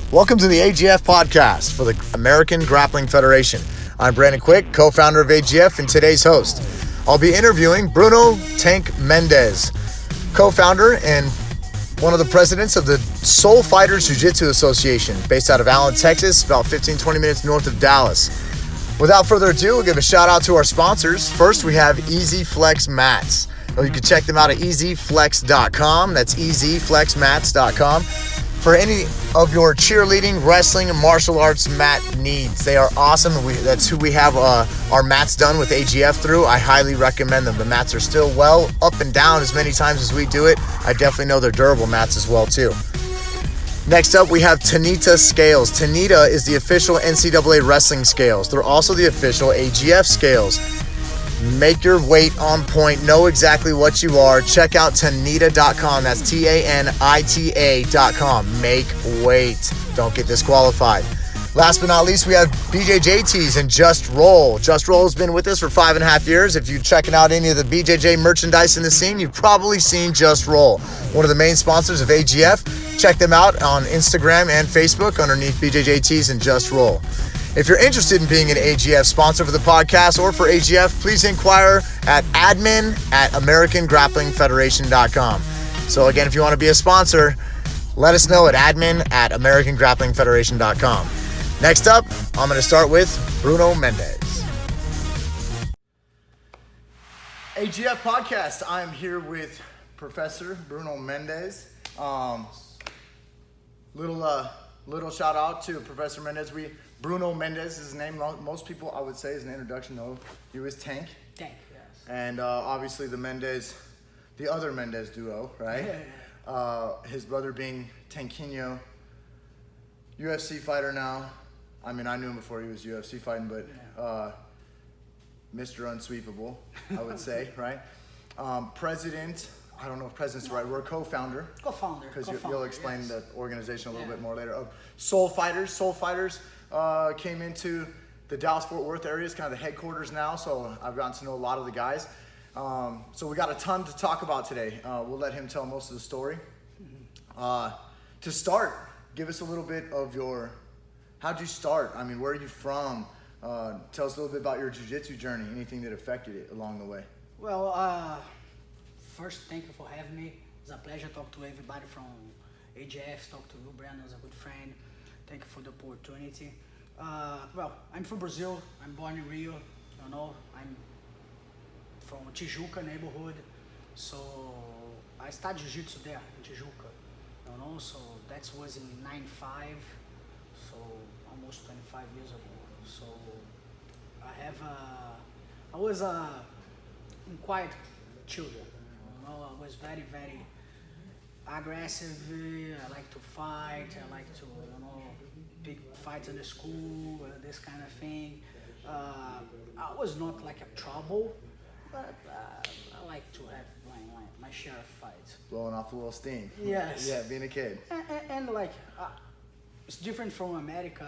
Welcome to the AGF podcast for the American Grappling Federation. I'm Brandon Quick, co-founder of AGF and today's host. I'll be interviewing Bruno "Tank" Mendes, co-founder and one of the presidents of the Soul Fighters Jiu-jitsu Association, based out of Allen, Texas, about 15-20 minutes north of Dallas. Without further ado, we'll give a shout out to our sponsors. First, we have Easy Flex Mats. You can check them out at easyflex.com. That's easyflexmats.com. For any of your cheerleading, wrestling, and martial arts mat needs. They are awesome. That's who we have our mats done with AGF through. I highly recommend them. The mats are still well up and down as many times as we do it. I definitely know they're durable mats as well too. Next up, we have Tanita Scales. Tanita is the official NCAA wrestling scales. They're also the official AGF scales. Make your weight on point. Know exactly what you are. Check out Tanita.com. That's TANITA.com. Make weight. Don't get disqualified. Last but not least, we have BJJ Tees and Just Roll. Just Roll has been with us for 5.5 years. If you're checking out any of the BJJ merchandise in the scene, you've probably seen Just Roll. One of the main sponsors of AGF. Check them out on Instagram and Facebook underneath BJJ Tees and Just Roll. If you're interested in being an AGF sponsor for the podcast or for AGF, please inquire at admin@AmericanGrapplingFederation.com. So again, if you want to be a sponsor, let us know at admin@AmericanGrapplingFederation.com. Next up, I'm going to start with Bruno Mendes. AGF podcast. I am here with Professor Bruno Mendes. Little shout out to Professor Mendes. Bruno Mendes is his name. Most people, I would say, as an introduction, know you as Tank. Tank, yes. And obviously the other Mendes duo, right? His brother being Tanquinho, UFC fighter now. I mean, I knew him before he was UFC fighting, but Mr. Unsweepable, I would say, right? President. I don't know if president's the right word. Co-founder. Because you'll explain the organization a little bit more later. Of Soul Fighters. Soul Fighters came into the Dallas-Fort Worth area. It's kind of the headquarters now, so I've gotten to know a lot of the guys. So we got a ton to talk about today. We'll let him tell most of the story. To start, give us a little bit of how'd you start? I mean, where are you from? Tell us a little bit about your jiu-jitsu journey, anything that affected it along the way. Well, first, thank you for having me. It's a pleasure to talk to everybody from AGF, talk to you, Brandon, is a good friend. Thank you for the opportunity. Well, I'm from Brazil. I'm born in Rio. I'm from Tijuca neighborhood. So I started jiu-jitsu there in Tijuca. So that was in 95. So almost 25 years ago. So I was in quiet children. I was very, very aggressive. I like to fight. I like to, big fights in the school, this kind of thing. I was not like a trouble, but I like to have my share of fights. Blowing off a little steam. Yes. Yeah, being a kid. And it's different from America.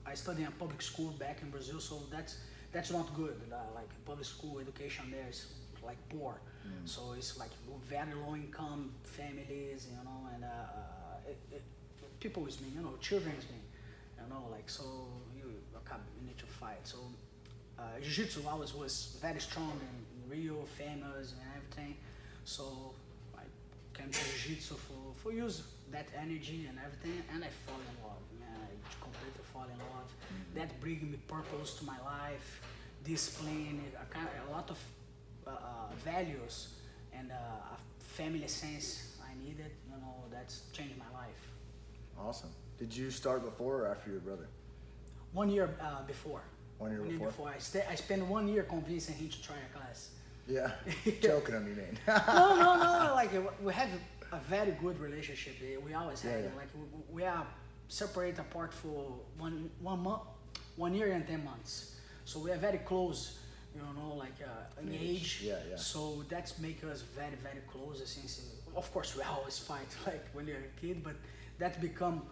I studied in a public school back in Brazil, so that's not good. Like public school education there is like poor. So it's like very low income families, and people with me, children with me, so you need to fight. So jiu-jitsu always was very strong in Rio, famous and everything. So I came to jiu-jitsu for use that energy and everything, and I fall in love, man. I completely fall in love. That brings me purpose to my life, discipline, a lot of values and a family sense I needed, that's changed my life. Awesome. Did you start before or after your brother? 1 year before. 1 year before? I spent 1 year convincing him to try a class. Yeah, joking on me, man. No, like we have a very good relationship. We always had it. Like we are separated apart for 1 month, 1 year and 10 months. So we are very close. In age. Yeah. So that's make us very, very close. Since, of course, we always fight like when you're a kid, but that become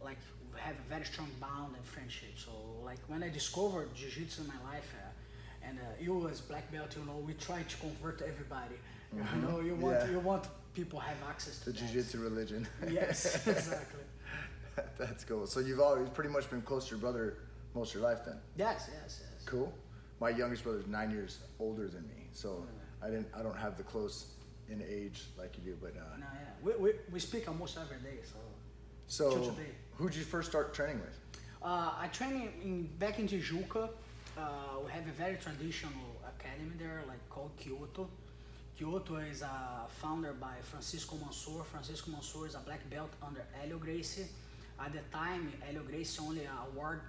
like we have a very strong bond and friendship. So like when I discovered jiu-jitsu in my life, and you as black belt, we try to convert everybody. You want people have access to the jiu-jitsu religion. Yes, exactly. That's cool. So you've always pretty much been close to your brother most of your life then? Yes. Cool. My youngest brother's 9 years older than me, so I don't have the close in age like you do, but No, yeah. We speak almost every day, so. So who'd you first start training with? I train back in Tijuca. We have a very traditional academy there, like called Kyoto. Kyoto is founded by Francisco Mansour. Francisco Mansour is a black belt under Helio Gracie. At the time, Helio Gracie only awarded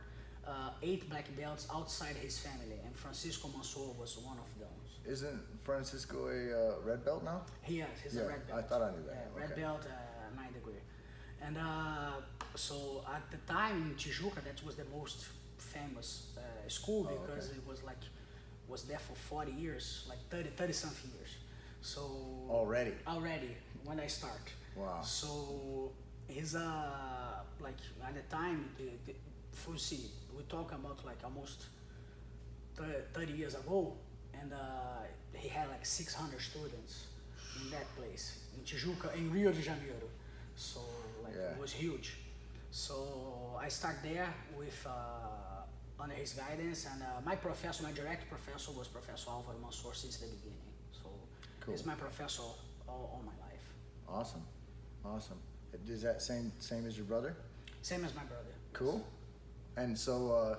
8 black belts outside his family, and Francisco Mansour was one of them. Isn't Francisco a red belt now? He is. He's a red belt. I thought I knew that. Yeah, red belt, 9 degree. And so at the time in Tijuca, that was the most famous school because it was there for 40 years, like 30 something years. So already when I start. Wow. So he's like at the time we talk about like almost 30 years ago, and he had like 600 students in that place in Tijuca, in Rio de Janeiro. So it was huge. So I start there with under his guidance, and my direct professor was Professor Álvaro Mansour since the beginning. So he's my professor all my life. Awesome. Is that same as your brother? Same as my brother. Cool. And so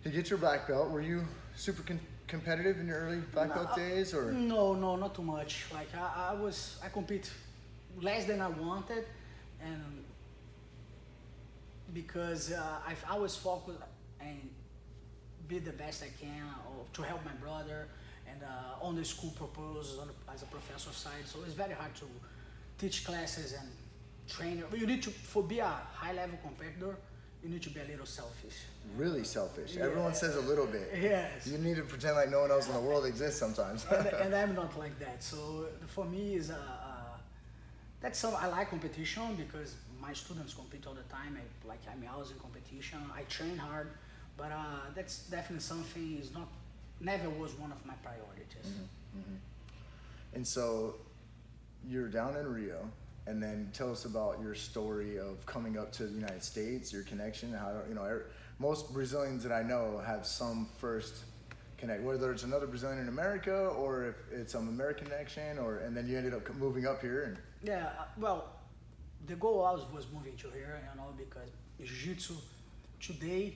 to get your black belt, were you super competitive in your early black belt days, or? No, not too much. Like I compete less than I wanted, and because I was focused and be the best I can to help my brother, and on the school proposals as a professor side. So it's very hard to teach classes and train. You need to, for be a high level competitor, you need to be a little selfish. Really selfish. Yeah. Everyone says a little bit. Yes. You need to pretend like no one else in the world exists sometimes. and I'm not like that. So for me is I like competition because my students compete all the time. I'm always in competition. I train hard, but that's definitely something never was one of my priorities. Mm-hmm. Mm-hmm. And so you're down in Rio, and then tell us about your story of coming up to the United States, your connection, how, most Brazilians that I know have some first connect, whether it's another Brazilian in America or if it's some American connection, and then you ended up moving up here. And yeah, well, the goal was moving to here, because Jiu-jitsu today,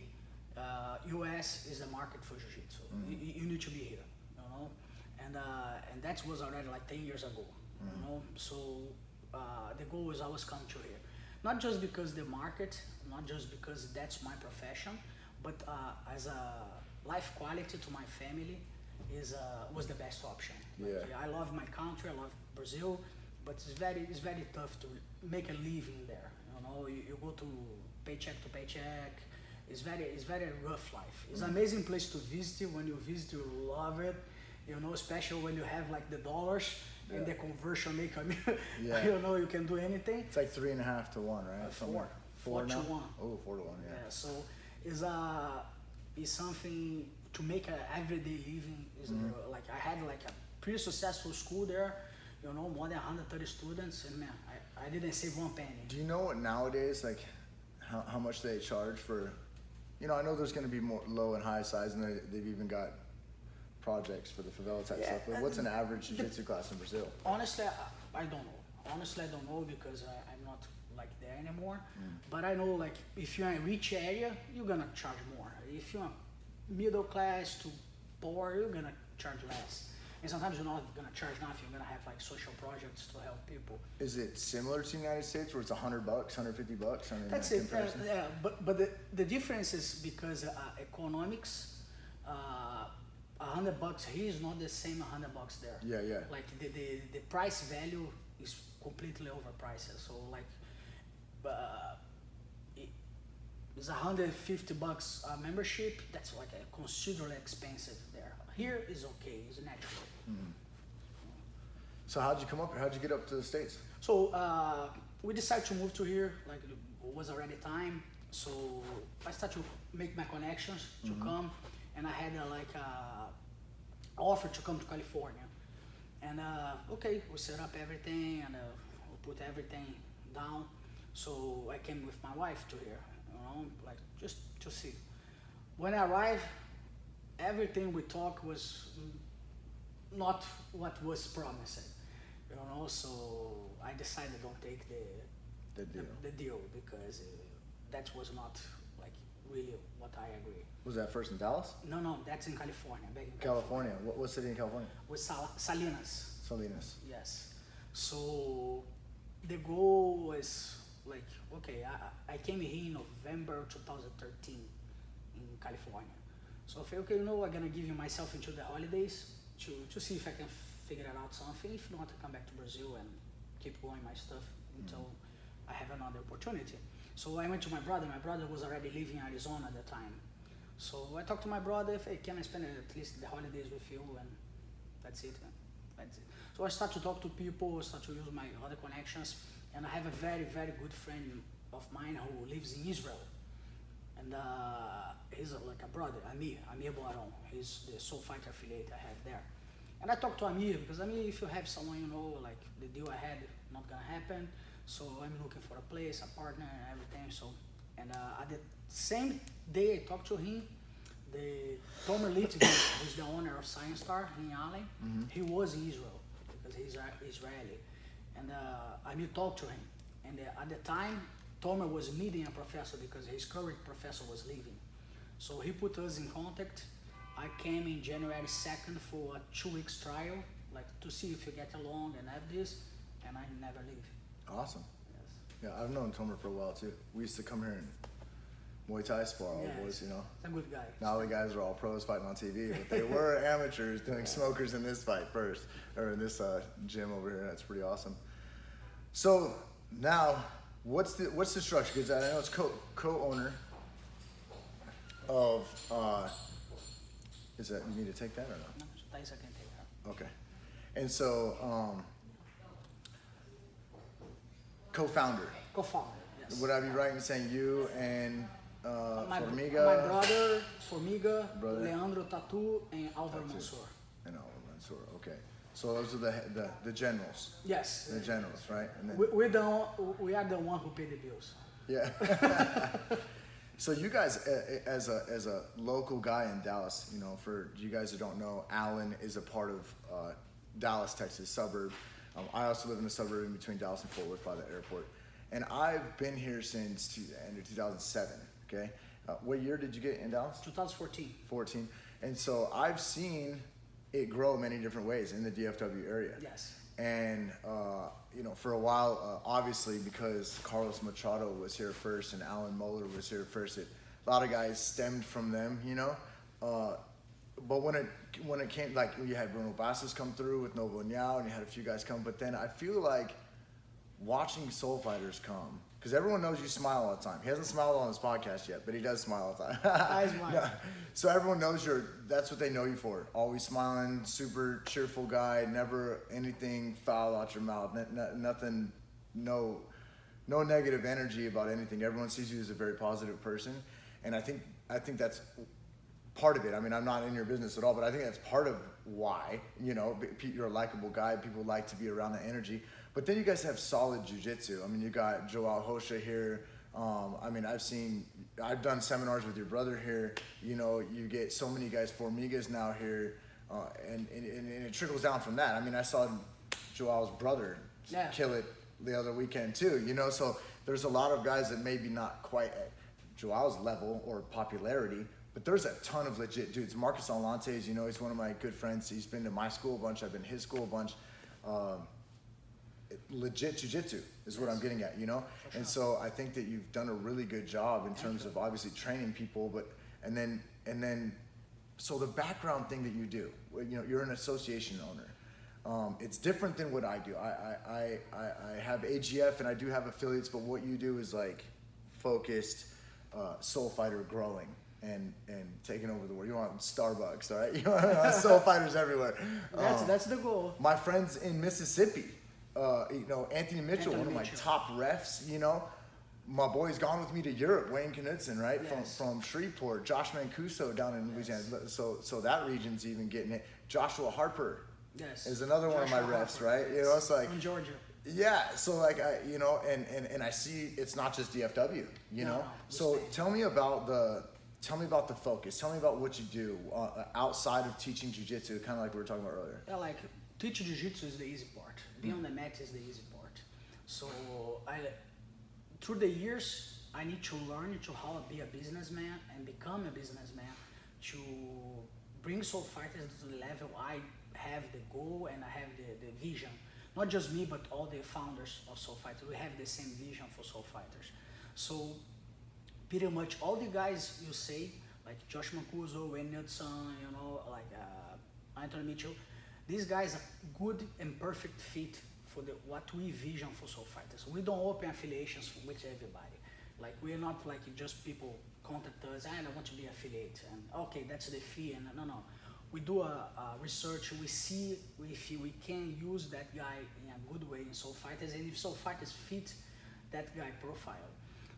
US is the market for Jiu-jitsu. Mm-hmm. You need to be here, and that was already like 10 years ago, mm-hmm. So the goal is always come to here, not just because the market, not just because that's my profession, but as a life quality to my family was the best option. I love my country, I love Brazil, but it's very tough to make a living there. You go to paycheck. It's very rough life. It's an amazing place to visit. When you visit, you love it. Especially when you have like the dollars and the conversion make you can do anything. It's like 3.5 to 1, right? 4 to 1. Oh, 4 to 1, yeah. Yeah, so it's something to make an everyday living. Like I had like a pretty successful school there, more than 130 students, and man, I didn't save one penny. Do you know what nowadays, like how much they charge for, I know there's going to be more low and high size, and they've even got projects for the favela type stuff, but what's an average jiu-jitsu class in Brazil? Honestly, I don't know. I don't know because I'm not like there anymore. But I know like if you're in a rich area, you're gonna charge more. If you're middle class to poor, you're gonna charge less. And sometimes you're not gonna charge nothing. You're gonna have like social projects to help people. Is it similar to the United States where it's $100, $150? That's it. Yeah, but the difference is because economics. $100 here is not the same $100 there. Yeah. Like the price value is completely overpriced. So like, it's $150 membership. That's like a considerably expensive there. Here is okay. It's natural. Mm-hmm. So how'd you come up here? How'd you get up to the States? So we decided to move to here. Like it was already time. So I started to make my connections to come. And I had offer to come to California, and we set up everything and we put everything down. So I came with my wife to here, like just to see. When I arrived, everything we talked was not what was promised, So I decided don't take the deal because that was not like really what I agree. Was that first in Dallas? No, that's in California, back in California. What city in California? With Salinas. Salinas. Yes. So the goal was like, okay, I came here in November 2013 in California. So I feel, okay, I'm gonna give you myself into the holidays to see if I can figure out something. If not, I come back to Brazil and keep going my stuff until I have another opportunity. So I went to my brother. My brother was already living in Arizona at the time. So I talked to my brother, hey, can I spend at least the holidays with you? And that's it. That's it. So I start to talk to people, start to use my other connections. And I have a very, very good friend of mine who lives in Israel. And he's like a brother, Amir Boaron. He's the Soul Fighter affiliate I have there. And I talked to Amir because Amir, if you have someone, like the deal I had, not gonna happen. So I'm looking for a place, a partner, and everything. So, and at the same day I talked to him, the Tomer Litvin, who's the owner of Science Star in Allen, he was in Israel because he's Israeli. And Amir talked to him. And at the time, Tomer was meeting a professor because his current professor was leaving. So he put us in contact. I came in January 2nd for a 2 weeks trial, like to see if you get along and have this, and I never leave. Awesome. Yes. Yeah, I've known Tomer for a while too. We used to come here and Muay Thai spar all the boys, He's a good guy. Now the guys are all pros fighting on TV, but they were amateurs doing smokers in this fight first, or in this gym over here. That's pretty awesome. So now, what's the structure? Because I know it's co-owner of. Is that you need to take that or not? No, Thais I can take her. Okay, and so co-founder. Co-founder, yes. Would I be right in saying you and Formiga? My brother, Formiga, Brother. Leandro Tatu, and Alvaro Mansour. And Alvaro Mansour. Okay, so those are the generals. Yes. The generals, right? And then, we are the one who pay the bills. yeah. So you guys, as a local guy in Dallas, for you guys who don't know, Allen is a part of Dallas, Texas suburb. I also live in a suburb in between Dallas and Fort Worth by the airport. And I've been here since end of 2007, okay? What year did you get in Dallas? 2014. 14. And so I've seen it grow many different ways in the DFW area. Yes. And, for a while, obviously, because Carlos Machado was here first and Alan Moeller was here first, a lot of guys stemmed from them, But when it came, like, you had Bruno Bastos come through with Novo Niao, and you had a few guys come, but then I feel like watching Soul Fighters come, because everyone knows you smile all the time. He hasn't smiled on his podcast yet, but he does smile all the time. I smile. No. So everyone knows that's what they know you for. Always smiling, super cheerful guy, never anything foul out your mouth, nothing, no negative energy about anything. Everyone sees you as a very positive person, and I think that's part of it. I mean, I'm not in your business at all, but I think that's part of why, you're a likable guy. People like to be around the energy. But then you guys have solid jiu-jitsu. I mean, you got Joao Hosha here. I've done seminars with your brother here. You get so many guys, Formigas now here, and it trickles down from that. I mean, I saw Joao's brother kill it the other weekend too, so there's a lot of guys that maybe not quite at Joao's level or popularity, but there's a ton of legit dudes. Marcus Allantes, he's one of my good friends. He's been to my school a bunch. I've been to his school a bunch. Legit jiu-jitsu is what I'm getting at, And so I think that you've done a really good job in terms of obviously training people, and then so the background thing that you do, you're an association owner. It's different than what I do. I have AGF and I do have affiliates, but what you do is like focused soul fighter growing and taking over the world. You want Starbucks, all right? You want soul fighters everywhere. That's the goal. My friends in Mississippi, Anthony Mitchell, one of my top refs, my boy's gone with me to Europe, Wayne Knudsen, right? Yes. From Shreveport, Josh Mancuso down in Louisiana. So that region's even getting it. Joshua Harper is another one of my refs, right? It's like from Georgia. Yeah, so like and I see it's not just DFW, No, So tell me about the focus. Tell me about what you do outside of teaching jiu-jitsu, kind of like we were talking about earlier. Yeah, like teaching jiu-jitsu is the easy part. Being on the mat is the easy part. So through the years, I need to learn to how to be a businessman and become a businessman to bring soul fighters to the level I have the goal and I have the vision. Not just me, but all the founders of Soul Fighters. We have the same vision for Soul Fighters. So pretty much all the guys you say, like Josh Mancuso, Wayne Knudson, like Anthony Mitchell, these guys are good and perfect fit for what we vision for Soul Fighters. We don't open affiliations with everybody. Like we're not like just people contact us, and I want to be affiliate, and okay, that's the fee, and no. We do a research, we see if we can use that guy in a good way in Soul Fighters, and if Soul Fighters fit that guy profile.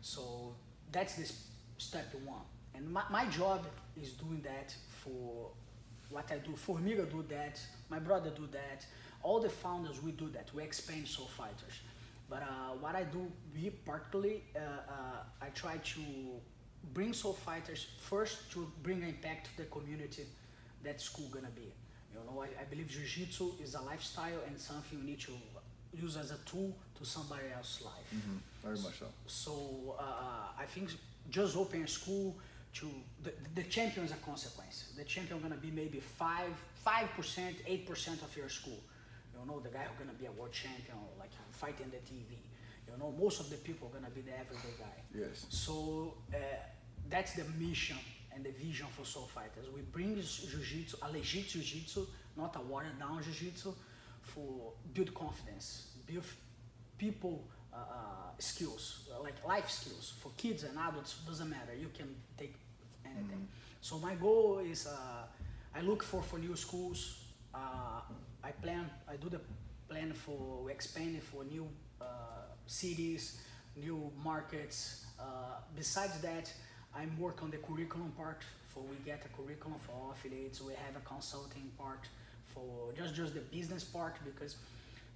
So that's the step one. And my job is doing that for what I do. Formiga do that, my brother do that, all the founders, we do that. We expand Soul Fighters. But what I do, me particularly, I try to bring Soul Fighters first to bring impact to the community that school gonna be. I believe Jiu-Jitsu is a lifestyle and something you need to use as a tool to somebody else's life. Mm-hmm. Very much so. So I think just open a school to the champion is a consequence. The champion gonna be maybe 5%, 8% of your school. The guy who's gonna be a world champion, like fighting the TV. Most of the people are gonna be the everyday guy. Yes. So that's the mission and the vision for Soul Fighters. We bring jiu-jitsu, a legit jiu-jitsu, not a watered down jiu-jitsu, for build confidence, build people skills, like life skills. For kids and adults, doesn't matter, you can take anything. Mm-hmm. So my goal is, I look for new schools, I do the plan for expanding for new cities, new markets. Besides that, I'm working on the curriculum part, for we get a curriculum for all affiliates. We have a consulting part for just the business part, because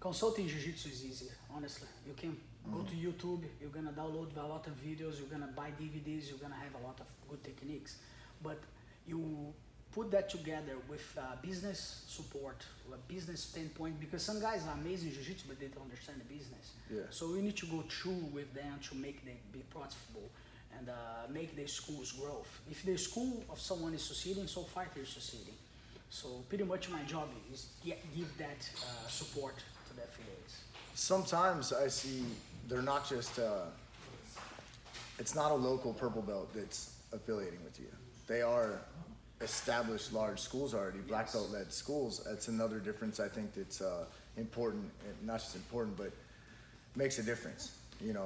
consulting jiu-jitsu is easy, honestly. You can go to YouTube, you're gonna download a lot of videos, you're gonna buy DVDs, you're gonna have a lot of good techniques. But you put that together with business support, a business standpoint, because some guys are amazing jiu-jitsu, but they don't understand the business. Yeah. So we need to go through with them to make them be profitable and make the schools grow. If the school of someone is succeeding, Soul Fighter is succeeding. So pretty much my job is give that support to the affiliates. Sometimes I see they're not just, it's not a local purple belt that's affiliating with you. They are established large schools already, black belt led schools. That's another difference I think that's important, not just important, but makes a difference.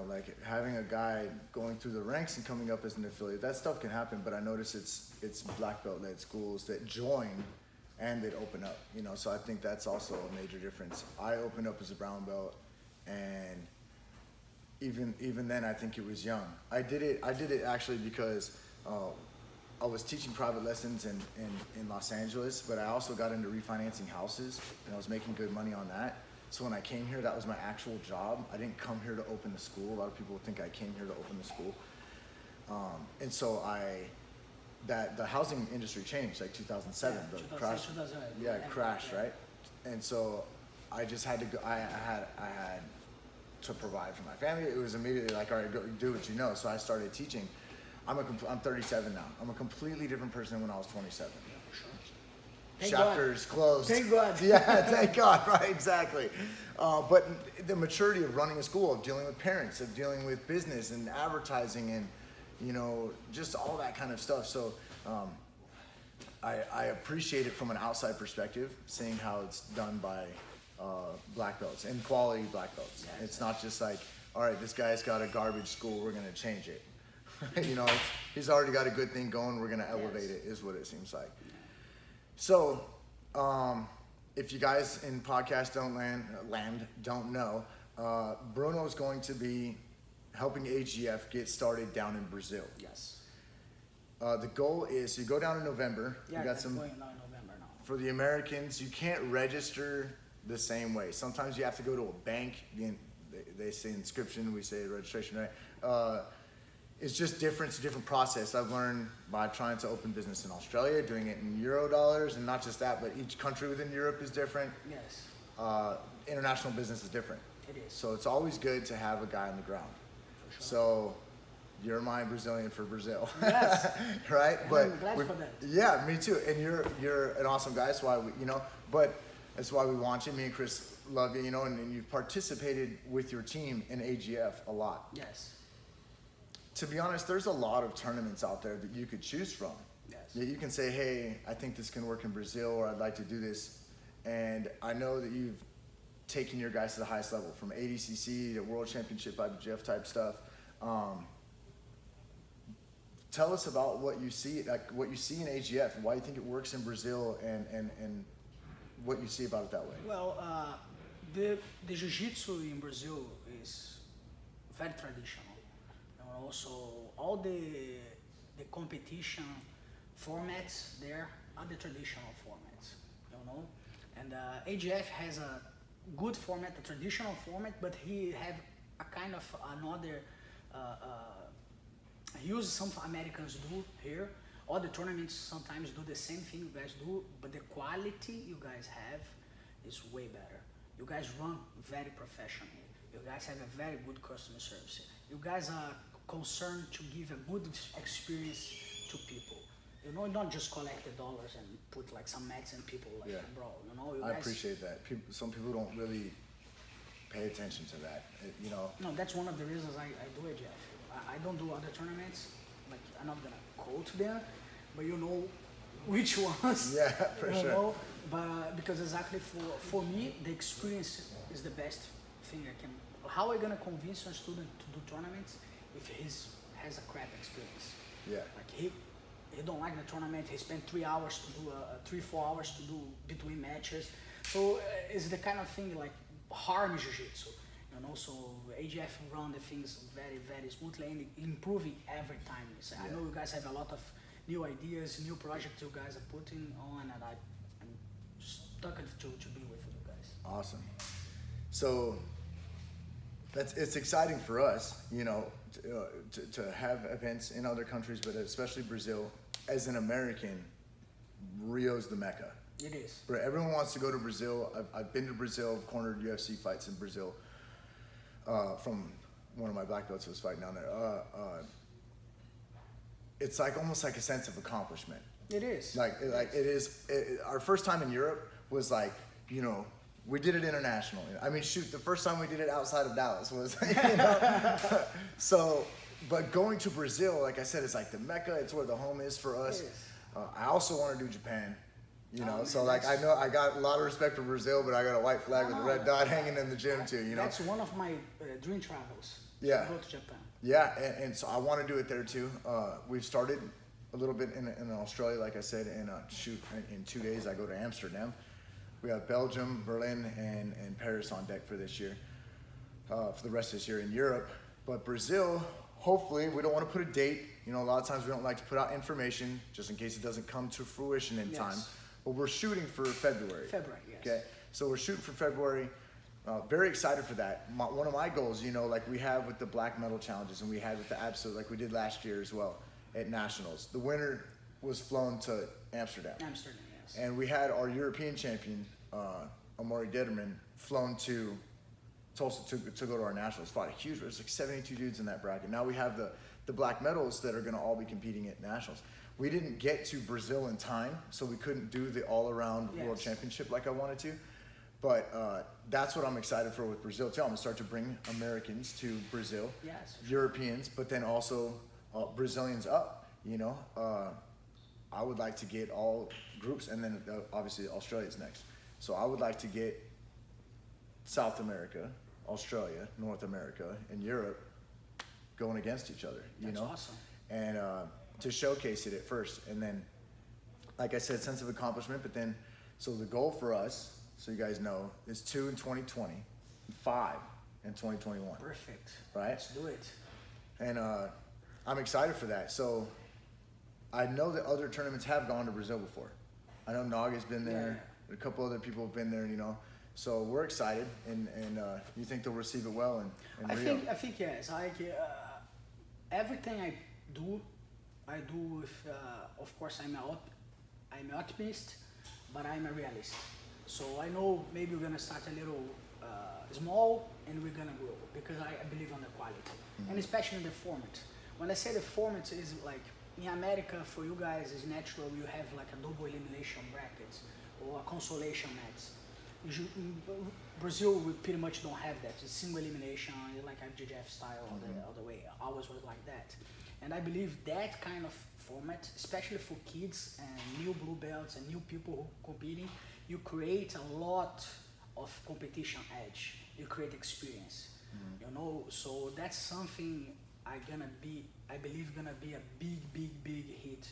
Like having a guy going through the ranks and coming up as an affiliate, that stuff can happen, but I notice it's black belt led schools that join and that open up, so I think that's also a major difference. I opened up as a brown belt, and even then I think it was young. I did it actually because I was teaching private lessons in Los Angeles, but I also got into refinancing houses, and I was making good money on that. So when I came here, that was my actual job. I didn't come here to open the school. A lot of people think I came here to open the school. And so the housing industry changed, like 2007. Yeah, the crash, 2008. yeah, it crashed, right? And so I just had to go, I had to provide for my family. It was immediately like, all right, go do what you know. So I started teaching. I'm 37 now. I'm a completely different person than when I was 27. Chapters closed. Thank God. Yeah, thank God, right, exactly. But the maturity of running a school, of dealing with parents, of dealing with business and advertising and, just all that kind of stuff. So I appreciate it from an outside perspective, seeing how it's done by black belts and quality black belts. Yeah, it's not just like, all right, this guy's got a garbage school, we're going to change it. He's already got a good thing going, we're going to elevate it, is what it seems like. So, if you guys in podcast don't know, Bruno's going to be helping AGF get started down in Brazil. Yes. The goal is, so you go down in November. Yeah, you got some, going on in November now. for the Americans, you can't register the same way. Sometimes you have to go to a bank. They say inscription, we say registration, right? It's just different. It's a different process. I've learned by trying to open business in Australia, doing it in euro dollars, and not just that, but each country within Europe is different. Yes. International business is different. It is. So it's always good to have a guy on the ground. For sure. So you're my Brazilian for Brazil. Yes. Right? And But I'm glad for that. yeah, me too. And you're an awesome guy. That's why but that's why we want you. Me and Chris love you, and you've participated with your team in AGF a lot. Yes. To be honest, there's a lot of tournaments out there that you could choose from. Yes. That you can say, hey, I think this can work in Brazil, or I'd like to do this. And I know that you've taken your guys to the highest level, from ADCC to World Championship IBJJF type stuff. Tell us about what you see in AGF, and why you think it works in Brazil, and what you see about it that way. Well, the jiu-jitsu in Brazil is very traditional. And also, all the competition formats there are the traditional formats, And AGF has a good format, a traditional format, but he have a kind of another. He uses some Americans do here. All the tournaments sometimes do the same thing you guys do, but the quality you guys have is way better. You guys run very professionally. You guys have a very good customer service. You guys are concerned to give a good experience to people. Not just collect the dollars and put like some mats and people brawl. I appreciate that. Some people don't really pay attention to that. No, that's one of the reasons I do AGF. I don't do other tournaments. Like, I'm not gonna quote them, but which ones. Yeah, for sure. But because exactly for me, the experience is the best thing I can. How are you gonna convince a student to do tournaments if he has a crap experience? Yeah. Like he don't like the tournament. He spent 3 hours to do 3-4 hours to do between matches. So it's the kind of thing like harm jiu-jitsu. So AGF run the things very, very smoothly and improving every time. So I know you guys have a lot of new ideas, new projects you guys are putting on, and I'm stuck to be with you guys. Awesome. So it's exciting for us, to have events in other countries, but especially Brazil. As an American, Rio's the Mecca. It is. But everyone wants to go to Brazil. I've been to Brazil, cornered UFC fights in Brazil. From one of my black belts who was fighting down there. It's like almost like a sense of accomplishment. It is. Our first time in Europe was like, we did it internationally. I mean, shoot, the first time we did it outside of Dallas was, So, but going to Brazil, like I said, it's like the Mecca. It's where the home is for us. It is. I also want to do Japan. So like I know I got a lot of respect for Brazil, but I got a white flag with a red dot hanging in the gym too. That's one of my dream travels. Yeah. To go to Japan. Yeah, and so I want to do it there too. We've started a little bit in Australia, like I said, and in 2 days I go to Amsterdam. We have Belgium, Berlin, and Paris on deck for this year, for the rest of this year in Europe. But Brazil, hopefully, we don't want to put a date. A lot of times we don't like to put out information just in case it doesn't come to fruition in time. But we're shooting for February. February, yes. Okay, so we're shooting for February. Very excited for that. One of my goals, like we have with the black medal challenges, and we had with the absolute, like we did last year as well at nationals. The winner was flown to Amsterdam. Amsterdam, yes. And we had our European champion, Amari Dederman, flown to Tulsa to go to our nationals. Fought a huge. There's like 72 dudes in that bracket. Now we have the black medals that are going to all be competing at nationals. We didn't get to Brazil in time, so we couldn't do the all-around world championship like I wanted to. But that's what I'm excited for with Brazil too. I'm gonna start to bring Americans to Brazil, Europeans, but then also Brazilians up. I would like to get all groups, and then obviously Australia's next. So I would like to get South America, Australia, North America, and Europe going against each other. That's awesome. And to showcase it at first, and then, like I said, sense of accomplishment. But then, so the goal for us, so you guys know, is 2 in 2020, 5 in 2021. Perfect. Right? Let's do it. And I'm excited for that. So I know that other tournaments have gone to Brazil before. I know Naga's been there. A couple other people have been there, So we're excited, and you think they'll receive it well in Rio? I think yes. Everything I do with. Of course, I'm an optimist, but I'm a realist. So I know maybe we're gonna start a little small, and we're gonna grow because I believe on the quality, and especially in the format. When I say the format is like in America, for you guys, it's natural. You have like a double elimination brackets or a consolation match. Brazil, we pretty much don't have that. It's single elimination, like a AGF style all the way. Always was like that. And I believe that kind of format, especially for kids and new blue belts and new people who competing, you create a lot of competition edge. You create experience, you know. So that's something I believe gonna be a big hit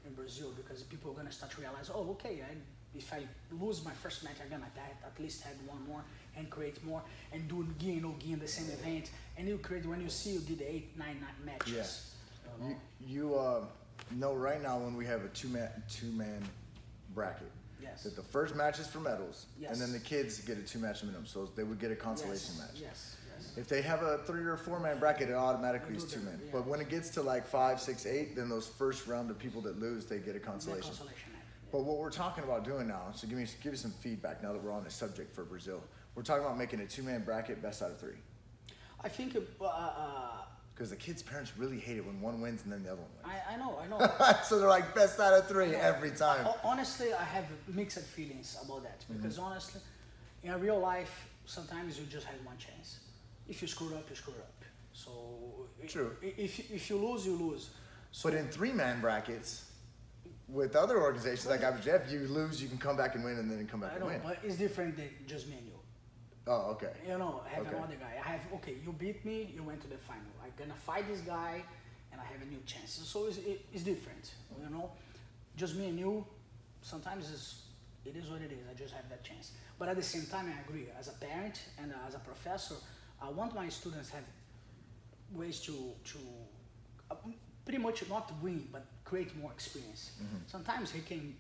in Brazil, because people are gonna start to realize, oh, okay, if I lose my first match, I'm gonna at least have one more and create more and do gi and no gi in the same event. And you create, when you see you did 8, 9 matches. Yeah. You know right now when we have a two-man bracket, yes, that the first match is for medals, yes, and then the kids get a 2-match minimum, so they would get a consolation match. Yes. If they have a 3 or 4-man bracket, it automatically is 2 men. Yeah. But when it gets to like 5, 6, 8, then those first round of people that lose, they get a consolation. Yeah. But what we're talking about doing now, so give me some feedback now that we're on the subject for Brazil. We're talking about making a 2-man bracket, best out of 3. I think because the kids' parents really hate it when one wins and then the other one wins. I know. So they're like best out of 3 every time. Honestly, I have mixed feelings about that, because honestly, in real life, sometimes you just have one chance. If you screw up, you screw up. So True. If you lose, you lose. So, but in 3-man brackets, with other organizations like AGF, you lose, you can come back and win, and then come back and win. But it's different than just me and you. Oh, okay. You know, I have another guy. You beat me, you went to the final. I'm gonna fight this guy, and I have a new chance. So it's different, you know. Just me and you, sometimes it is what it is. I just have that chance. But at the same time, I agree. As a parent and as a professor, I want my students have ways to pretty much not win, but create more experience. Sometimes he can,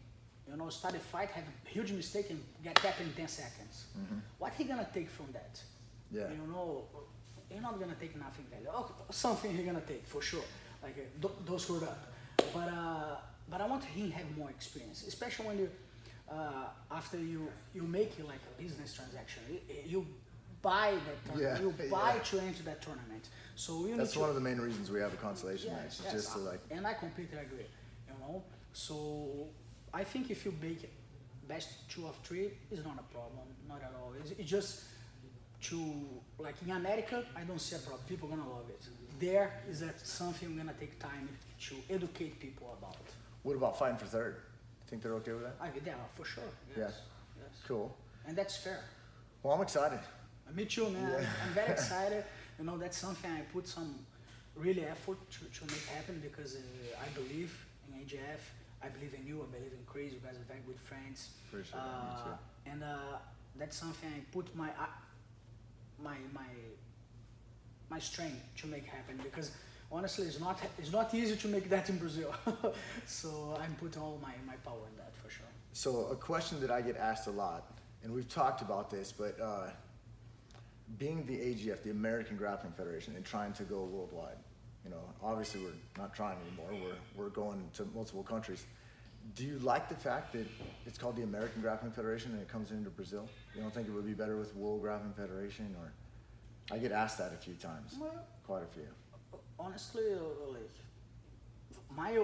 start a fight, have a huge mistake, and get tapped in 10 seconds. What he gonna take from that? Yeah. You're not gonna take nothing value. Oh, something he's gonna take for sure. Like those screwed up. But I want him to have more experience, especially when you after you make it like a business transaction. You buy that tournament. You buy to enter that tournament. So that's one of the main reasons we have a consolation match. It's just to like. And I completely agree. So I think if you make best 2 of 3, it's not a problem. Not at all. It's just like in America, I don't see a problem. People are gonna love it. There is that something we're gonna take time to educate people about. What about fighting for third? Think they're okay with that? Yeah, for sure. Yes. Cool. And that's fair. Well, I'm excited. Me too, man. Yeah. I'm very excited. That's something I put some really effort to make happen, because I believe in AGF. I believe in you. I believe in Chris. You guys are very good friends. Appreciate that. Me too. And that's something I put my strength to make happen, because honestly, it's not easy to make that in Brazil. So I'm putting all my power in that for sure. So a question that I get asked a lot, and we've talked about this, but being the AGF, the American Grappling Federation, and trying to go worldwide, obviously we're not trying anymore. We're going to multiple countries. Do you like the fact that it's called the American Grappling Federation and it comes into Brazil? You don't think it would be better with World Grappling Federation? Or I get asked that a few times, quite a few. Honestly, my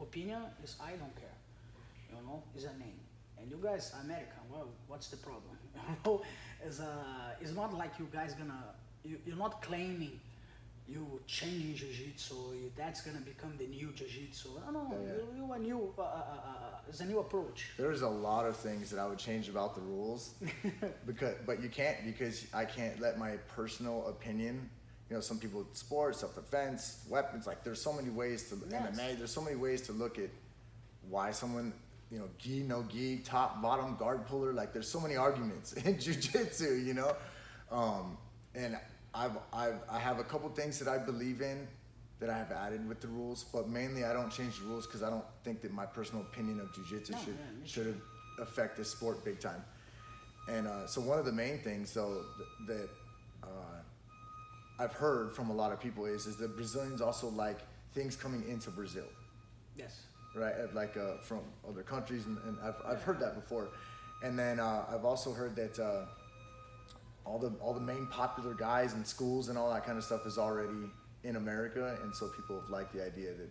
opinion is I don't care. It's a name. And you guys are American. Well, what's the problem? It's not like you guys you're not claiming you changing jiu-jitsu. That's gonna become the new jiu-jitsu. No. It's a new approach. There's a lot of things that I would change about the rules, but you can't, because I can't let my personal opinion. Some people sports, self-defense, weapons. Like there's so many ways to MMA. There's so many ways to look at why someone. Gi, no gi, top, bottom, guard puller. Like there's so many arguments in jiu-jitsu, and I have a couple things that I believe in that I have added with the rules, but mainly I don't change the rules because I don't think that my personal opinion of jiu-jitsu should affect this sport big time. And so one of the main things, though, that I've heard from a lot of people is that Brazilians also like things coming into Brazil, Yes. right? Like from other countries, and I've heard that before. And then I've also heard that all the main popular guys in schools and all that kind of stuff is already in America, and so people have liked the idea that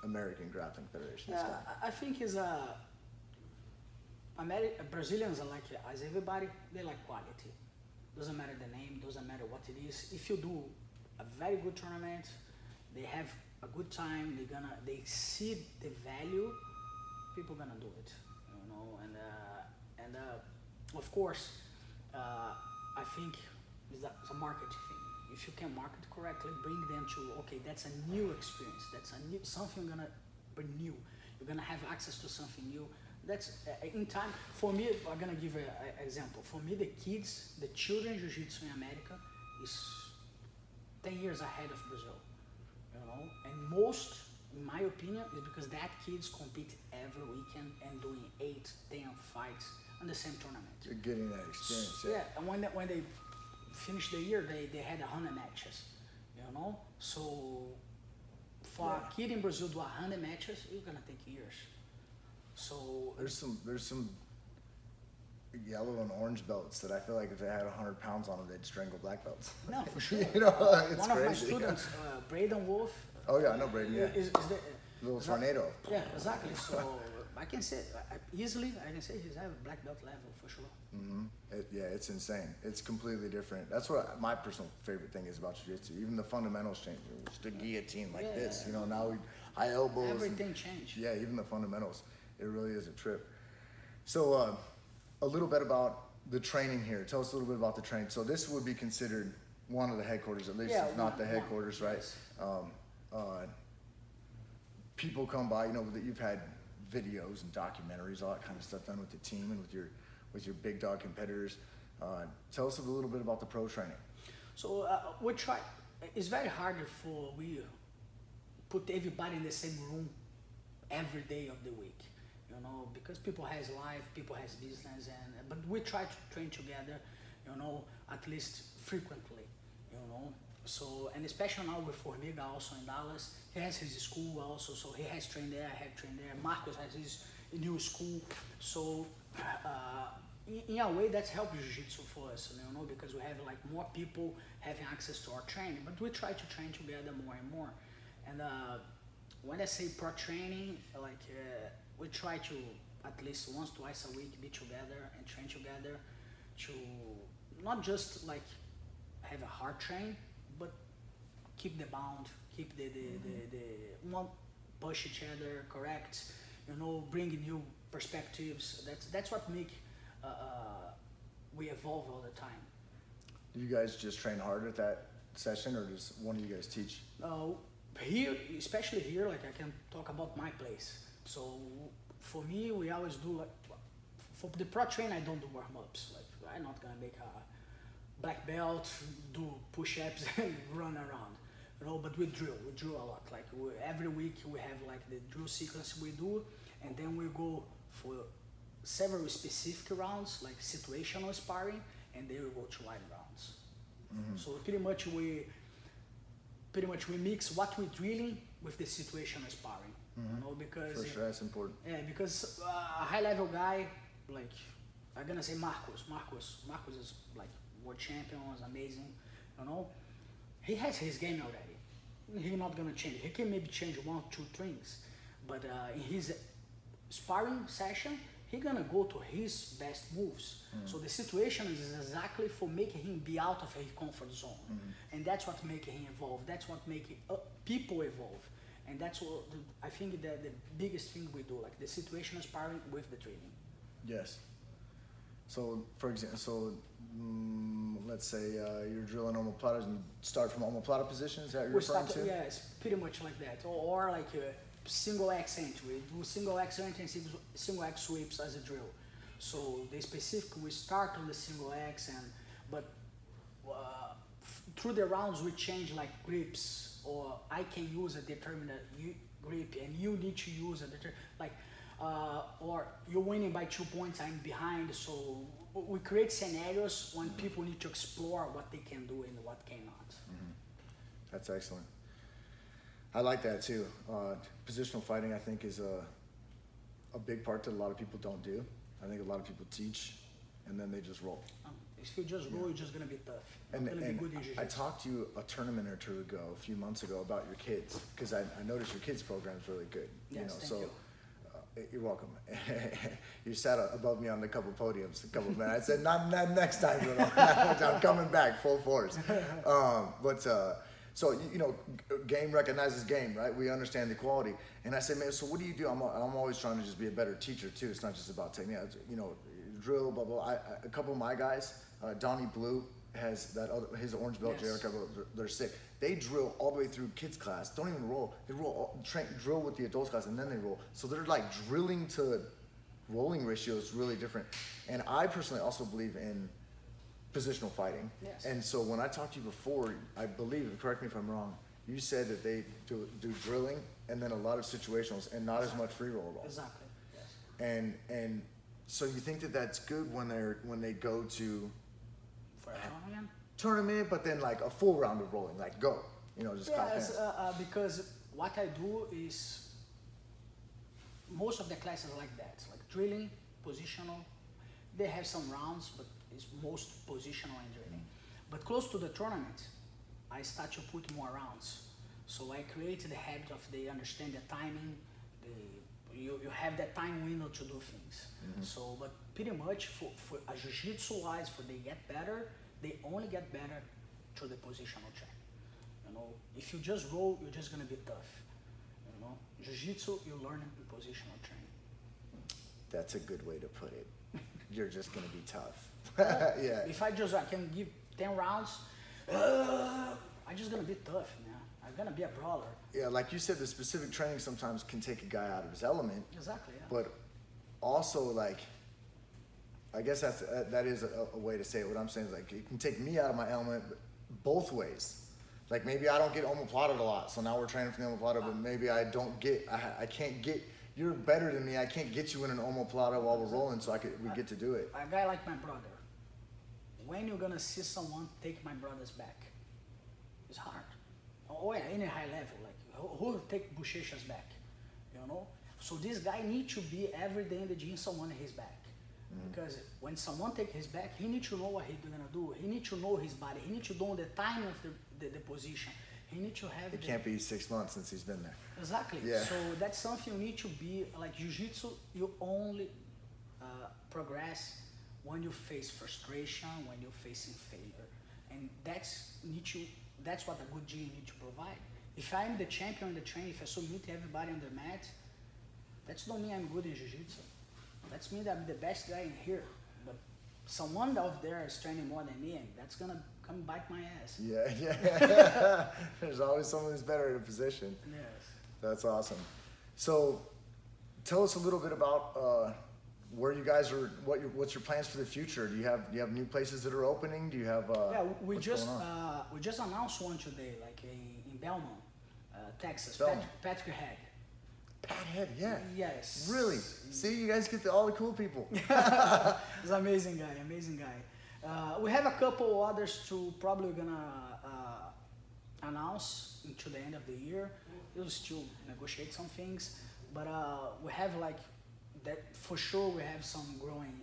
American Grappling Federation is coming. I think is Brazilians are like, as everybody, they like quality. Doesn't matter the name, doesn't matter what it is. If you do a very good tournament, they have a good time. They see the value. People gonna do it, you know. And of course, I think it's a market thing. If you can market correctly, bring them to okay, that's a new experience. That's a new something gonna bring new. You're gonna have access to something new. That's in time. For me, I'm gonna give an example. For me, the children jiu-jitsu in America is 10 years ahead of Brazil, you know. And most, in my opinion, is because that kids compete every weekend and doing 8, 10 fights on the same tournament. You're getting that experience. Yeah, and when they finished the year, they had 100 matches, you know. So for a kid in Brazil do 100 matches, it's gonna take years. So There's some yellow and orange belts that I feel like if they had 100 pounds on them, they'd strangle black belts. no, for sure. You know, it's one of my crazy. students, Braden Wolf. Oh yeah, I know Braden. Yeah, Is the, little tornado. Yeah, exactly. So I can say easily, I can say he's at a black belt level for sure. It's insane. It's completely different. That's what my personal favorite thing is about jiu-jitsu. Even the fundamentals change. Just a guillotine like this, you know. Now we high elbows. Everything changed. Yeah, even the fundamentals. It really is a trip. So a little bit about the training here. Tell us a little bit about the training. So this would be considered one of the headquarters, at least if not the headquarters, right? Yes. People come by, you know, that you've had videos and documentaries, all that kind of stuff done with the team and with your big dog competitors. Tell us a little bit about the pro training. So we try. It's very hard for we put everybody in the same room every day of the week, you know, because people has life, people has business, but we try to train together, you know, at least frequently, you know. So, and especially now with Formiga also in Dallas, he has his school also, so he has trained there, I have trained there. Marcos has his new school, so in a way that's helped jiu-jitsu for us, you know, because we have like more people having access to our training, but we try to train together more and more. And when I say pro training, like we try to at least once, twice a week be together and train together to not just like have a hard train, but keep the bound, keep the one push each other, correct, you know, bring new perspectives. That's what make we evolve all the time. Do you guys just train hard at that session, or does one of you guys teach? Here, especially here, like I can talk about my place. So for me, we always do like for the pro train. I don't do warm-ups. Like I'm not gonna make a black belt, do push-ups and run around, you know. But we drill a lot. Like every week we have like the drill sequence we do, and then we go for several specific rounds, like situational sparring, and then we go to live rounds. So pretty much we mix what we're drilling with the situational sparring, you know, because For sure, that's important. yeah, because a high-level guy, like I'm gonna say Marcos is like world champion, is amazing, you know. He has his game already. He's not gonna change. He can maybe change 1 or 2 things, but in his sparring session, he's gonna go to his best moves. So the situation is exactly for making him be out of his comfort zone, and that's what making him evolve. That's what making people evolve, and that's what I think that the biggest thing we do, like the situational sparring with the training. Yes. So, for example, let's say you're drilling omoplatas and you start from omoplata position. Is that what you're referring to? Yeah, it's pretty much like that. Or like single X entry. Do single X entry and single X sweeps as a drill. So the specific, we start on the single X, but through the rounds we change like grips, or I can use a determined grip and you need to use a determined, like or you're winning by 2 points, I'm behind. So we create scenarios when people need to explore what they can do and what cannot. That's excellent. I like that too. Positional fighting, I think, is a big part that a lot of people don't do. I think a lot of people teach and then they just roll. If you just roll, you're just gonna be tough. And, gonna be good in jiu-jitsu. I talked to you a tournament or two ago, a few months ago, about your kids, because I noticed your kids program is really good. Yes, thank you. You're welcome. You sat above me on a couple podiums a couple of minutes. I said, not next time, Bruno. I'm coming back full force. So, game recognizes game, right? We understand the quality. And I said, man, so what do you do? I'm always trying to just be a better teacher too. It's not just about technique. Drill, blah, blah. A couple of my guys, Donnie Blue has his orange belt, Yes. JR, they're sick. They drill all the way through kids class. Don't even roll. They drill with the adults class and then they roll. So they're like drilling to rolling ratio is really different. And I personally also believe in positional fighting. Yes. And so when I talked to you before, I believe, correct me if I'm wrong, you said that they do drilling and then a lot of situationals and not as much free roll at all. Exactly. Yes. And so you think that that's good when they go to For a tournament? tournament, but then like a full round of rolling, like go, just clap Yes, hands. because what I do is most of the classes are like that, like drilling, positional. They have some rounds, but it's most positional and drilling. But close to the tournament, I start to put more rounds. So I create the habit of they understand the timing. You have that time window to do things. So, but pretty much for a jiu-jitsu wise, for they get better, they only get better through the positional check. If you just roll, you're just gonna be tough. Jiu-jitsu, you learn in positional training. That's a good way to put it. You're just gonna be tough. Yeah. If I can give 10 rounds, I'm just gonna be tough, man. I'm gonna be a brawler. Yeah, like you said, the specific training sometimes can take a guy out of his element. Exactly. Yeah. But also, like, I guess that is a way to say it. What I'm saying is, like, it can take me out of my element both ways. Like, maybe I don't get omoplated a lot, so now we're training for the omoplata, but maybe I can't get, you're better than me, I can't get you in an omoplata while we're rolling, so we get to do it. A guy like my brother, when you're gonna see someone take my brother's back? It's hard. Oh yeah, any high level, like who will take Buchecha's back? So this guy needs to be every day in the gym someone in his back. Because when someone take his back, he needs to know what he's gonna do. He needs to know his body. He needs to know the time of the position. He needs to have. It can't be 6 months since he's been there. Exactly. Yeah. So that's something you need to be like jiu-jitsu. You only progress when you face frustration, when you're facing failure, and that's what a good gym needs to provide. If I'm the champion in the training, if I submit everybody on the mat, that's not mean I'm good in jiu-jitsu. That's mean that I'm the best guy in here. But someone out there is training more than me, and that's gonna come bite my ass. Yeah. There's always someone who's better at a position. Yes. That's awesome. So, tell us a little bit about where you guys are. What's your plans for the future? Do you have new places that are opening? Do you have? We what's just going on? we just announced one today, like in Belmont, Texas. Belmont. Patrick Head. Pat Head, yeah. Yes. Really? See, you guys get all the cool people. He's an amazing guy. We have a couple others to probably gonna announce into the end of the year. We'll still negotiate some things, but we have like that for sure. We have some growing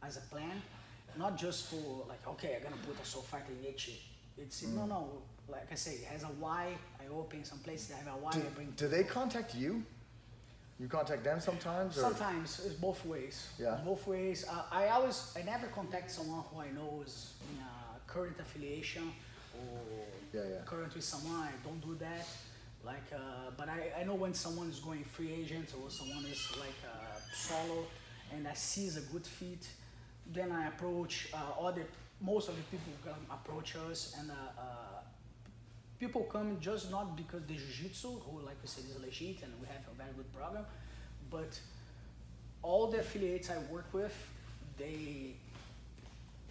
as a plan, not just for like okay, I'm gonna put a soul fighter in each. It's no. Like I say, it has a why. I open some places that have a why. Do they contact you? You contact them sometimes? Or? Sometimes it's both ways. Yeah. Both ways. I never contact someone who I know is in a current affiliation or current with someone. I don't do that. Like, but I know when someone is going free agent or someone is like solo, and I see is a good fit, then I approach most of the people come approach us, and people come just not because the jiu-jitsu, who like we said is legit and we have a very good program, but all the affiliates I work with, they,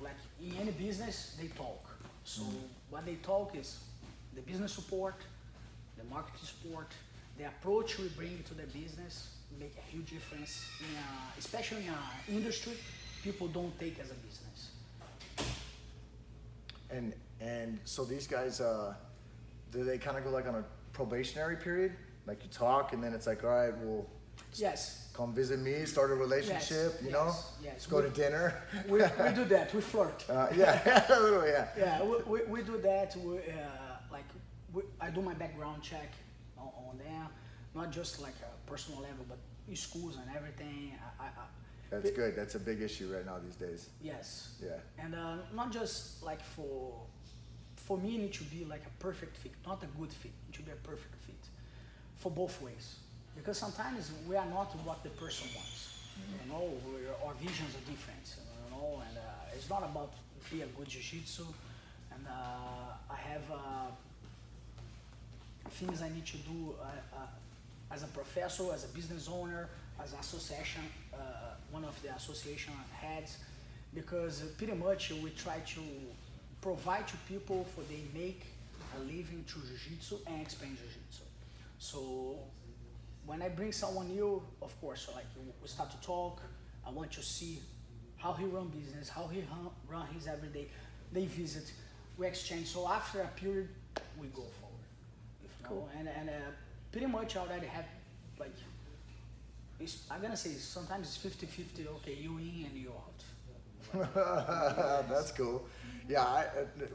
like in any business, they talk. So what they talk is the business support, the marketing support, the approach we bring to the business make a huge difference, especially in our industry, people don't take as a business. And so these guys, do they kind of go like on a probationary period? Like you talk and then it's like, all right, well, Yes. come visit me, start a relationship, Yes, you know? yes. Let's go to dinner. We do that. We flirt. Yeah, a little, yeah. Yeah, we do that. I do my background check on them, not just like a personal level, but schools and everything. That's good. That's a big issue right now these days. Yes. Yeah. And not just like for me, it need to be like a perfect fit, not a good fit. It should be a perfect fit for both ways. Because sometimes we are not what the person wants. You know, our visions are different. You know, and it's not about be a good jiu-jitsu. And I have things I need to do as a professor, as a business owner, as association, one of the association heads, because pretty much we try to provide to people for they make a living through jiu-jitsu and expand jiu-jitsu. So when I bring someone new, of course, like we start to talk. I want to see how he run business, how he run his everyday. They visit, we exchange. So after a period, we go forward. Cool. And pretty much I already have like, I'm gonna say sometimes it's 50-50. Okay, you in and you out. That's cool. Yeah,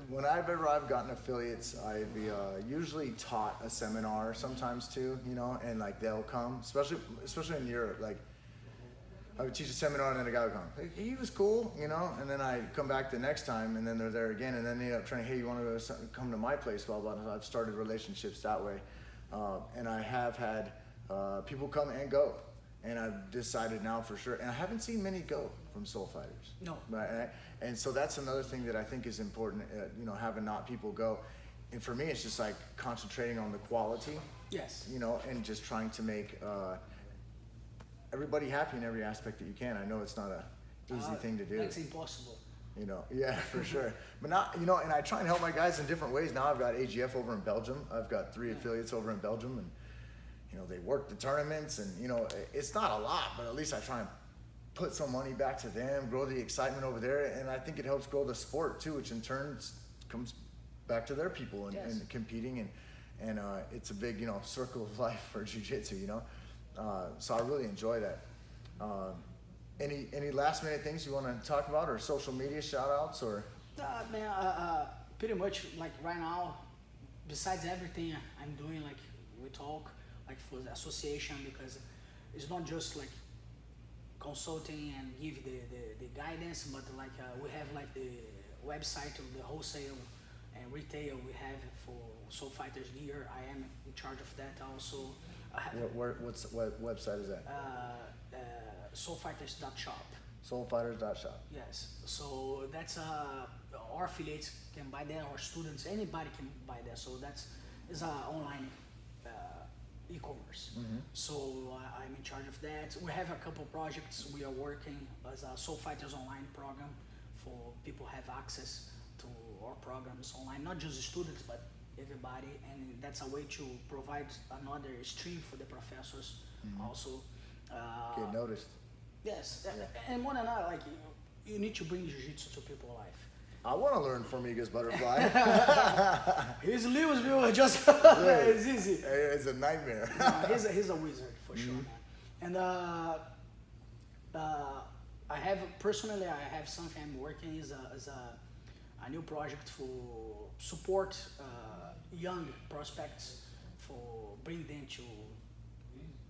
whenever I've gotten affiliates, I've usually taught a seminar sometimes too, you know, and like they'll come, especially in Europe. Like I would teach a seminar and then a guy would come. He was cool, you know, and then I come back the next time and then they're there again and then they end up trying, hey, you want to come to my place? Blah, blah, blah. I've started relationships that way. And I have had people come and go. And I've decided now for sure, and I haven't seen many go from Soul Fighters. No. Right? And so that's another thing that I think is important, you know, having not people go. And for me, it's just like concentrating on the quality. Yes. You know, and just trying to make everybody happy in every aspect that you can. I know it's not a easy thing to do. That's impossible. You know, yeah, for sure. But not, you know, and I try and help my guys in different ways. Now I've got AGF over in Belgium. I've got 3 affiliates over in Belgium, and you know, they work the tournaments, and you know, it's not a lot, but at least I try and put some money back to them, grow the excitement over there, and I think it helps grow the sport too, which in turn comes back to their people and competing, and it's a big, you know, circle of life for jiu-jitsu, you know. So I really enjoy that. Any last minute things you want to talk about, or social media shout outs, or? Pretty much like right now, besides everything I'm doing, like we talk, like for the association, because it's not just like consulting and give the guidance, but like we have like the website of the wholesale and retail we have for Soul Fighters gear. I am in charge of that also. What website is that? Soulfighters.shop. Soulfighters.shop. Yes. So that's our affiliates can buy that, or students, anybody can buy that. So is online e-commerce. Mm-hmm. So I'm in charge of that. We have a couple projects we are working as a Soul Fighters online program for people have access to our programs online, not just the students, but everybody. And that's a way to provide another stream for the professors also. Get noticed. Yes, and more than that, like you need to bring jiu-jitsu to people's life. I want to learn Formiga's butterfly. His Louisville just it's easy. It's a nightmare. No, he's a wizard for sure, man. And I have something I'm working is a new project for support young prospects, for bring them to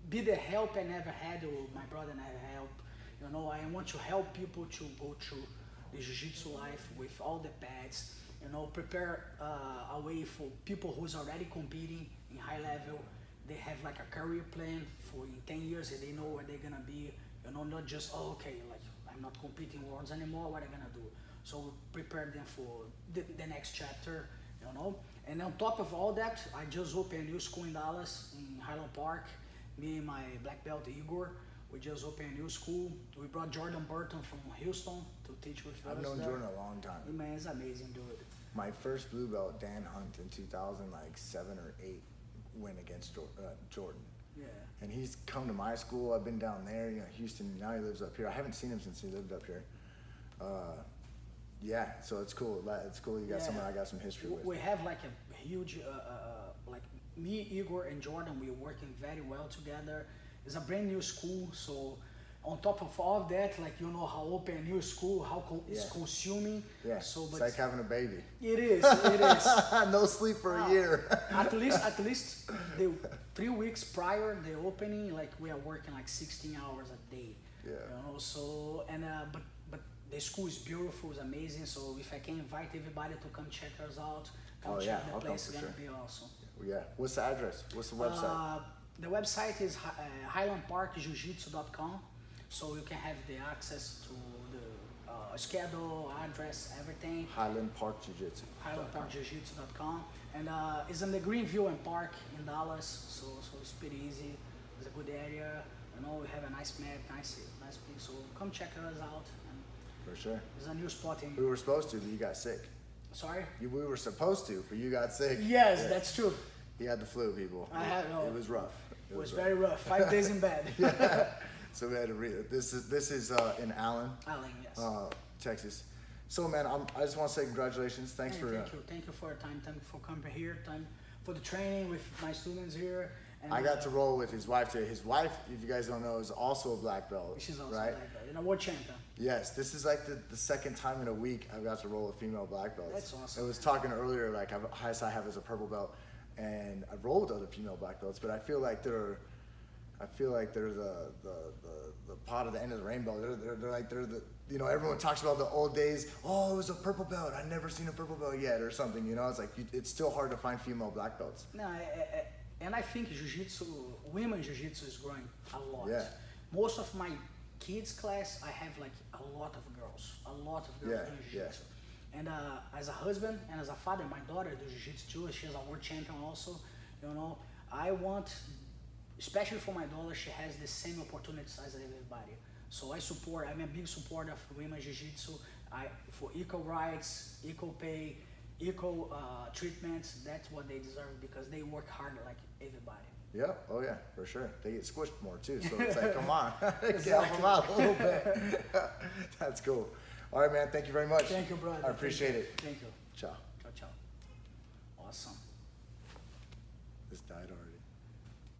be the help I never had, or my brother never helped. You know, I want to help people to go through the jiu-jitsu life with all the pads, you know, prepare a way for people who's already competing in high level. They have like a career plan for in 10 years, and they know where they're gonna be, you know, not just, oh, okay, like I'm not competing worlds anymore, what am I gonna do? So prepare them for the next chapter, you know. And on top of all that, I just opened a new school in Dallas, in Highland Park. Me and my black belt Igor, we just opened a new school. We brought Jordan Burton from Houston to teach with us. I've known Jordan a long time. Man, he's amazing, dude. My first blue belt, Dan Hunt, in 2007 or 8. win against Jordan. Yeah. And he's come to my school. I've been down there, Houston. Now he lives up here. I haven't seen him since he lived up here. Yeah, so it's cool. It's cool. You got someone I got some history with. We have like a huge, like me, Igor, and Jordan. We're working very well together. It's a brand new school, so on top of all of that, like how open a new school, how it's consuming. Yeah. So, but it's like having a baby. It is. It is. No sleep for a year. at least the 3 weeks prior the opening, like we are working like 16 hours a day. Yeah. So and but the school is beautiful, it's amazing. So if I can invite everybody to come check us out, check the place, it's gonna be awesome. Yeah. What's the address? What's the website? The website is highlandparkjiu-jitsu.com, so you can have the access to the schedule, address, everything. Highland Park Jiu-Jitsu. highlandparkjiu-jitsu.com, and it's in the Greenville and Park in Dallas, so it's pretty easy. It's a good area. We have a nice mat, nice place. So come check us out. For sure. It's a new spot in. We were supposed to, but you got sick. Sorry? We were supposed to, but you got sick. Yes, that's true. He had the flu, people. It was rough. It was very rough. 5 days in bed. So we had to read. This is in Allen. Allen, yes. Texas. So man, I just want to say congratulations. Thank you for your time. Thank you for coming here. Time for the training with my students here. And I got to roll with his wife today. His wife, if you guys don't know, is also a black belt. She's also right? a black belt and a world champion. Yes, this is like the second time in a week I've got to roll with female black belts. That's awesome. I was talking earlier, like highest I have is a purple belt, and I've rolled with other female black belts, but I feel like they're the pot at the end of the rainbow. They're the everyone talks about the old days. Oh, it was a purple belt. I've never seen a purple belt yet, or something. It's like it's still hard to find female black belts. No, and I think women's jiu-jitsu is growing a lot. Yeah. Most of my kids' class, I have like a lot of girls doing jiu-jitsu. And as a husband and as a father, my daughter does jiu-jitsu too. She's a world champion also. I want, especially for my daughter, she has the same opportunities as everybody. So I'm a big supporter of women's jiu-jitsu. For equal rights, equal pay, equal treatments. That's what they deserve because they work hard like everybody. Yeah, oh yeah, for sure. They get squished more too, so it's like, come on, help them out a little bit. That's cool. All right, man, thank you very much. Thank you, brother. I appreciate it. Thank you. Ciao. Ciao. Awesome. This died already.